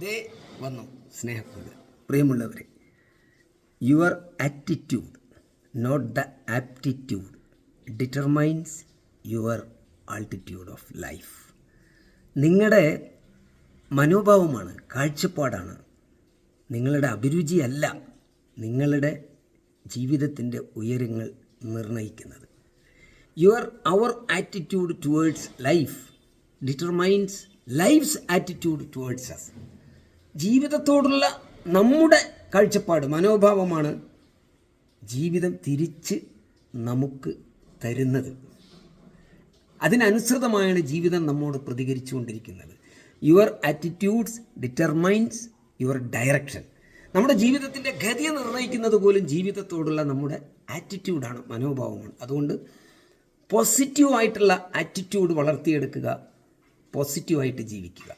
ദേ വന്നു സ്നേഹക്കൂട്. പ്രിയമുള്ളവരെ, your attitude not the aptitude determines your altitude of life. നിങ്ങളുടെ മനോഭാവമാണ്, കാഴ്ചപ്പാടാണ് നിങ്ങളുടെ അഭിരുചിയല്ല നിങ്ങളുടെ ജീവിതത്തിൻ്റെ ഉയരങ്ങൾ നിർണ്ണയിക്കുന്നത്. Our attitude towards life determines life's attitude towards us. ജീവിതത്തോടുള്ള നമ്മുടെ കാഴ്ചപ്പാട്, മനോഭാവമാണ് ജീവിതം തിരിച്ച് നമുക്ക് തരുന്നത്. അതിനനുസൃതമായാണ് ജീവിതം നമ്മോട് പ്രതികരിച്ചുകൊണ്ടിരിക്കുന്നത്. Your attitudes determines your direction. നമ്മുടെ ജീവിതത്തിൻ്റെ ഗതി നിർണ്ണയിക്കുന്നത് പോലും ജീവിതത്തോടുള്ള നമ്മുടെ ആറ്റിറ്റ്യൂഡാണ്, മനോഭാവമാണ്. അതുകൊണ്ട് പോസിറ്റീവായിട്ടുള്ള ആറ്റിറ്റ്യൂഡ് വളർത്തിയെടുക്കുക, പോസിറ്റീവായിട്ട് ജീവിക്കുക.